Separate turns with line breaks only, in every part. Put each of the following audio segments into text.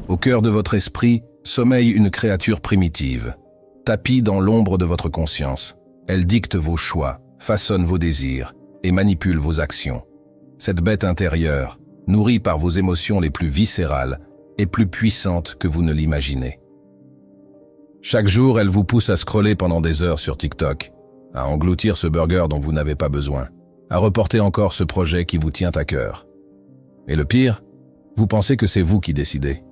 Au cœur de votre esprit sommeille une créature primitive, tapie dans l'ombre de votre conscience. Elle dicte vos choix, façonne vos désirs et manipule vos actions. Cette bête intérieure, nourrie par vos émotions les plus viscérales, est plus puissante que vous ne l'imaginez. Chaque jour, elle vous pousse à scroller pendant des heures sur TikTok, à engloutir ce burger dont vous n'avez pas besoin, à reporter encore ce projet qui vous tient à cœur. Et le pire, vous pensez que c'est vous qui décidez.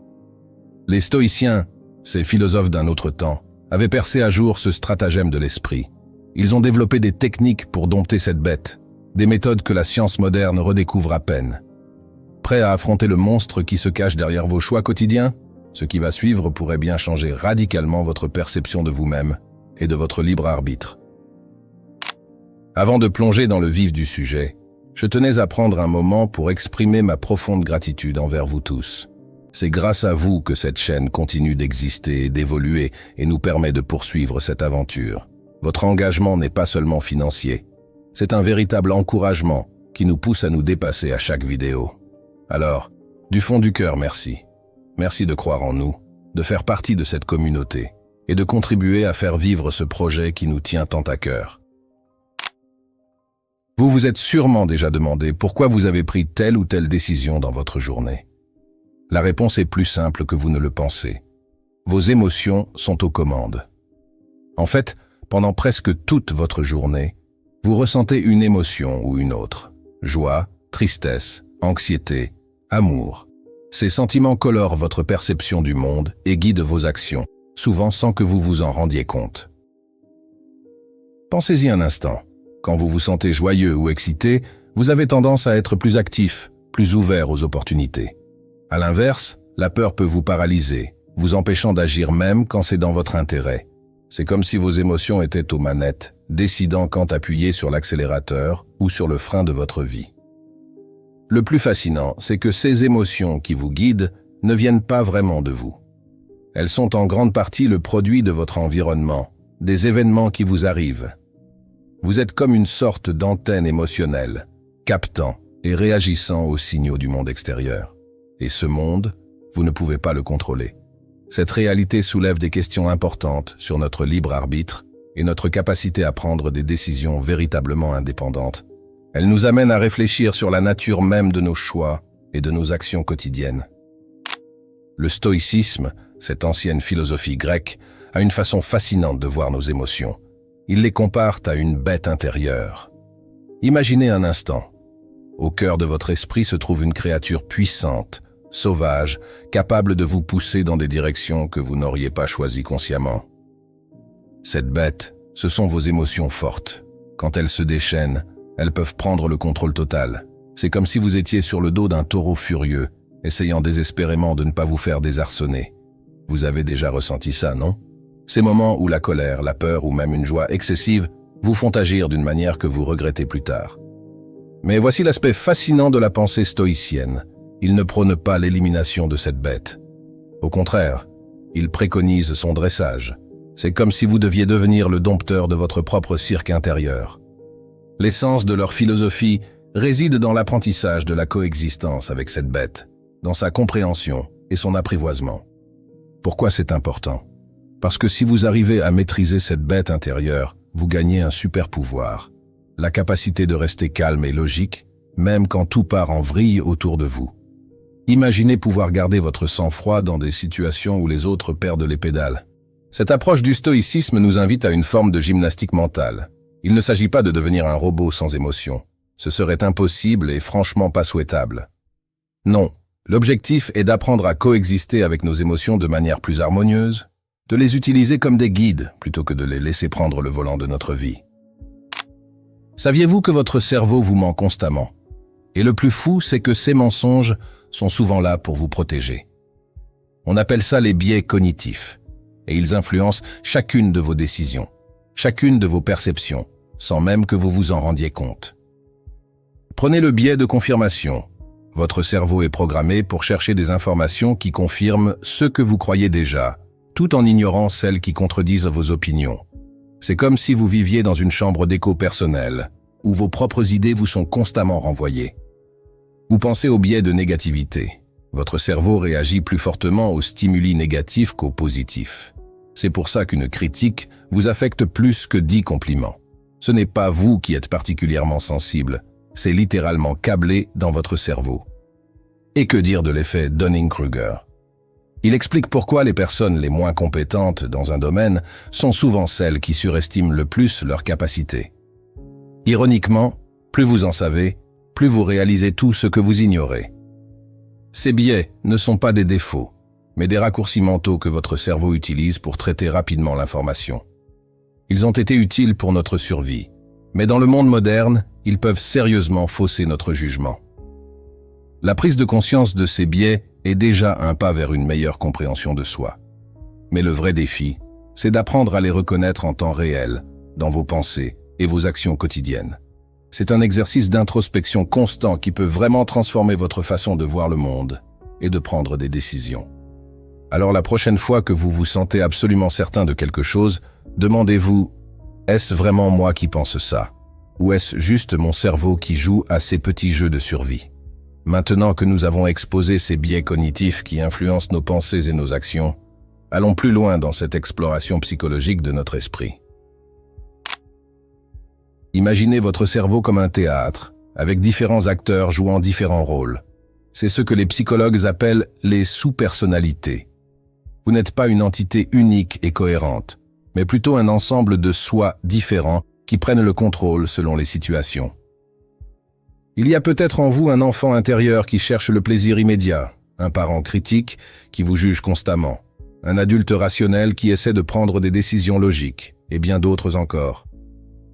Les stoïciens, ces philosophes d'un autre temps, avaient percé à jour ce stratagème de l'esprit. Ils ont développé des techniques pour dompter cette bête, des méthodes que la science moderne redécouvre à peine. Prêt à affronter le monstre qui se cache derrière vos choix quotidiens? Ce qui va suivre pourrait bien changer radicalement votre perception de vous-même et de votre libre arbitre. Avant de plonger dans le vif du sujet, je tenais à prendre un moment pour exprimer ma profonde gratitude envers vous tous. C'est grâce à vous que cette chaîne continue d'exister et d'évoluer et nous permet de poursuivre cette aventure. Votre engagement n'est pas seulement financier, c'est un véritable encouragement qui nous pousse à nous dépasser à chaque vidéo. Alors, du fond du cœur, merci. Merci de croire en nous, de faire partie de cette communauté et de contribuer à faire vivre ce projet qui nous tient tant à cœur. Vous vous êtes sûrement déjà demandé pourquoi vous avez pris telle ou telle décision dans votre journée. La réponse est plus simple que vous ne le pensez. Vos émotions sont aux commandes. En fait, pendant presque toute votre journée, vous ressentez une émotion ou une autre. Joie, tristesse, anxiété, amour. Ces sentiments colorent votre perception du monde et guident vos actions, souvent sans que vous vous en rendiez compte. Pensez-y un instant. Quand vous vous sentez joyeux ou excité, vous avez tendance à être plus actif, plus ouvert aux opportunités. À l'inverse, la peur peut vous paralyser, vous empêchant d'agir même quand c'est dans votre intérêt. C'est comme si vos émotions étaient aux manettes, décidant quand appuyer sur l'accélérateur ou sur le frein de votre vie. Le plus fascinant, c'est que ces émotions qui vous guident ne viennent pas vraiment de vous. Elles sont en grande partie le produit de votre environnement, des événements qui vous arrivent. Vous êtes comme une sorte d'antenne émotionnelle, captant et réagissant aux signaux du monde extérieur. Et ce monde, vous ne pouvez pas le contrôler. Cette réalité soulève des questions importantes sur notre libre arbitre et notre capacité à prendre des décisions véritablement indépendantes. Elle nous amène à réfléchir sur la nature même de nos choix et de nos actions quotidiennes. Le stoïcisme, cette ancienne philosophie grecque, a une façon fascinante de voir nos émotions. Il les compare à une bête intérieure. Imaginez un instant. Au cœur de votre esprit se trouve une créature puissante, sauvage, capable de vous pousser dans des directions que vous n'auriez pas choisies consciemment. Cette bête, ce sont vos émotions fortes. Quand elles se déchaînent, elles peuvent prendre le contrôle total. C'est comme si vous étiez sur le dos d'un taureau furieux, essayant désespérément de ne pas vous faire désarçonner. Vous avez déjà ressenti ça, non? Ces moments où la colère, la peur ou même une joie excessive vous font agir d'une manière que vous regrettez plus tard. Mais voici l'aspect fascinant de la pensée stoïcienne. Il ne prône pas l'élimination de cette bête. Au contraire, il préconise son dressage. C'est comme si vous deviez devenir le dompteur de votre propre cirque intérieur. L'essence de leur philosophie réside dans l'apprentissage de la coexistence avec cette bête, dans sa compréhension et son apprivoisement. Pourquoi c'est important? Parce que si vous arrivez à maîtriser cette bête intérieure, vous gagnez un super pouvoir. La capacité de rester calme et logique, même quand tout part en vrille autour de vous. Imaginez pouvoir garder votre sang-froid dans des situations où les autres perdent les pédales. Cette approche du stoïcisme nous invite à une forme de gymnastique mentale. Il ne s'agit pas de devenir un robot sans émotion. Ce serait impossible et franchement pas souhaitable. Non, l'objectif est d'apprendre à coexister avec nos émotions de manière plus harmonieuse, de les utiliser comme des guides plutôt que de les laisser prendre le volant de notre vie. Saviez-vous que votre cerveau vous ment constamment? Et le plus fou, c'est que ces mensonges sont souvent là pour vous protéger. On appelle ça les biais cognitifs, et ils influencent chacune de vos décisions, chacune de vos perceptions, sans même que vous vous en rendiez compte. Prenez le biais de confirmation. Votre cerveau est programmé pour chercher des informations qui confirment ce que vous croyez déjà, tout en ignorant celles qui contredisent vos opinions. C'est comme si vous viviez dans une chambre d'écho personnelle, où vos propres idées vous sont constamment renvoyées. Vous pensez au biais de négativité. Votre cerveau réagit plus fortement aux stimuli négatifs qu'aux positifs. C'est pour ça qu'une critique vous affecte plus que 10 compliments. Ce n'est pas vous qui êtes particulièrement sensible, c'est littéralement câblé dans votre cerveau. Et que dire de l'effet Dunning-Kruger? Il explique pourquoi les personnes les moins compétentes dans un domaine sont souvent celles qui surestiment le plus leurs capacités. Ironiquement, plus vous en savez, plus vous réalisez tout ce que vous ignorez. Ces biais ne sont pas des défauts, mais des raccourcis mentaux que votre cerveau utilise pour traiter rapidement l'information. Ils ont été utiles pour notre survie, mais dans le monde moderne, ils peuvent sérieusement fausser notre jugement. La prise de conscience de ces biais est déjà un pas vers une meilleure compréhension de soi. Mais le vrai défi, c'est d'apprendre à les reconnaître en temps réel, dans vos pensées et vos actions quotidiennes. C'est un exercice d'introspection constant qui peut vraiment transformer votre façon de voir le monde et de prendre des décisions. Alors la prochaine fois que vous vous sentez absolument certain de quelque chose, demandez-vous, est-ce vraiment moi qui pense ça? Ou est-ce juste mon cerveau qui joue à ces petits jeux de survie? Maintenant que nous avons exposé ces biais cognitifs qui influencent nos pensées et nos actions, allons plus loin dans cette exploration psychologique de notre esprit. Imaginez votre cerveau comme un théâtre, avec différents acteurs jouant différents rôles. C'est ce que les psychologues appellent les sous-personnalités. Vous n'êtes pas une entité unique et cohérente, mais plutôt un ensemble de soi différents qui prennent le contrôle selon les situations. Il y a peut-être en vous un enfant intérieur qui cherche le plaisir immédiat, un parent critique qui vous juge constamment, un adulte rationnel qui essaie de prendre des décisions logiques, et bien d'autres encore.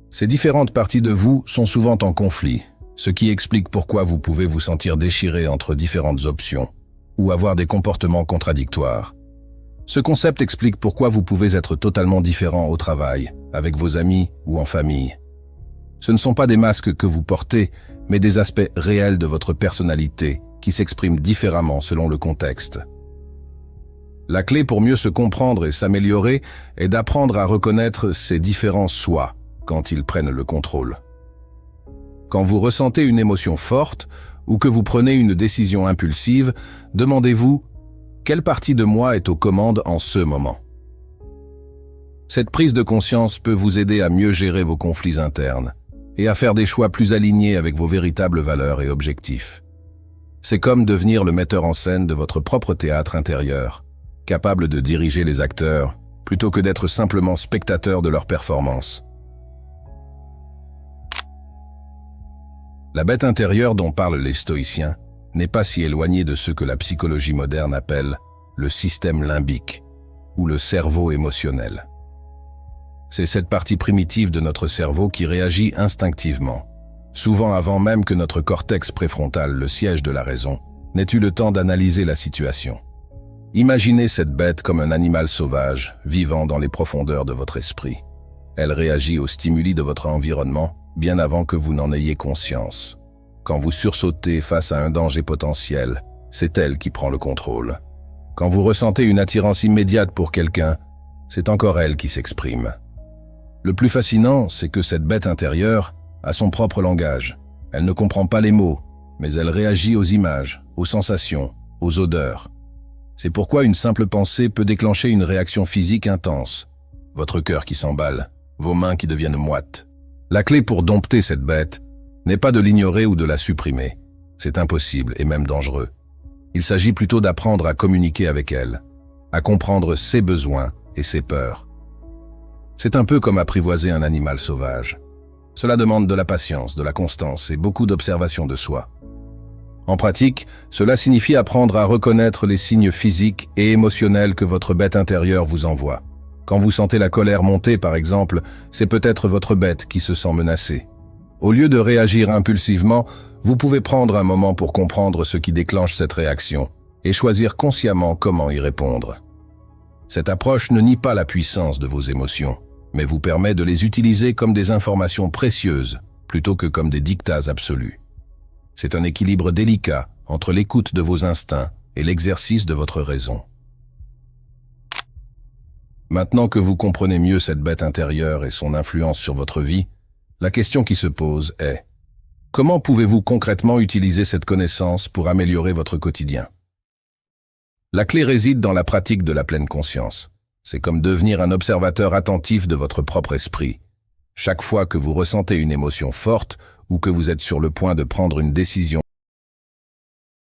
Ces différentes parties de vous sont souvent en conflit, ce qui explique pourquoi vous pouvez vous sentir déchiré entre différentes options, ou avoir des comportements contradictoires. Ce concept explique pourquoi vous pouvez être totalement différent au travail, avec vos amis ou en famille. Ce ne sont pas des masques que vous portez, mais des aspects réels de votre personnalité qui s'expriment différemment selon le contexte. La clé pour mieux se comprendre et s'améliorer est d'apprendre à reconnaître ces différents soi quand ils prennent le contrôle. Quand vous ressentez une émotion forte ou que vous prenez une décision impulsive, demandez-vous « Quelle partie de moi est aux commandes en ce moment ?» Cette prise de conscience peut vous aider à mieux gérer vos conflits internes et à faire des choix plus alignés avec vos véritables valeurs et objectifs. C'est comme devenir le metteur en scène de votre propre théâtre intérieur, capable de diriger les acteurs plutôt que d'être simplement spectateur de leur performance. La bête intérieure dont parlent les stoïciens n'est pas si éloignée de ce que la psychologie moderne appelle le système limbique ou le cerveau émotionnel. C'est cette partie primitive de notre cerveau qui réagit instinctivement, souvent avant même que notre cortex préfrontal, le siège de la raison, n'ait eu le temps d'analyser la situation. Imaginez cette bête comme un animal sauvage, vivant dans les profondeurs de votre esprit. Elle réagit aux stimuli de votre environnement bien avant que vous n'en ayez conscience. Quand vous sursautez face à un danger potentiel, c'est elle qui prend le contrôle. Quand vous ressentez une attirance immédiate pour quelqu'un, c'est encore elle qui s'exprime. Le plus fascinant, c'est que cette bête intérieure a son propre langage. Elle ne comprend pas les mots, mais elle réagit aux images, aux sensations, aux odeurs. C'est pourquoi une simple pensée peut déclencher une réaction physique intense. Votre cœur qui s'emballe, vos mains qui deviennent moites. La clé pour dompter cette bête n'est pas de l'ignorer ou de la supprimer. C'est impossible et même dangereux. Il s'agit plutôt d'apprendre à communiquer avec elle, à comprendre ses besoins et ses peurs. C'est un peu comme apprivoiser un animal sauvage. Cela demande de la patience, de la constance et beaucoup d'observation de soi. En pratique, cela signifie apprendre à reconnaître les signes physiques et émotionnels que votre bête intérieure vous envoie. Quand vous sentez la colère monter, par exemple, c'est peut-être votre bête qui se sent menacée. Au lieu de réagir impulsivement, vous pouvez prendre un moment pour comprendre ce qui déclenche cette réaction et choisir consciemment comment y répondre. Cette approche ne nie pas la puissance de vos émotions, mais vous permet de les utiliser comme des informations précieuses plutôt que comme des dictats absolus. C'est un équilibre délicat entre l'écoute de vos instincts et l'exercice de votre raison. Maintenant que vous comprenez mieux cette bête intérieure et son influence sur votre vie, La question qui se pose est: comment pouvez-vous concrètement utiliser cette connaissance pour améliorer votre quotidien? La clé réside dans la pratique de la pleine conscience. C'est comme devenir un observateur attentif de votre propre esprit. Chaque fois que vous ressentez une émotion forte ou que vous êtes sur le point de prendre une décision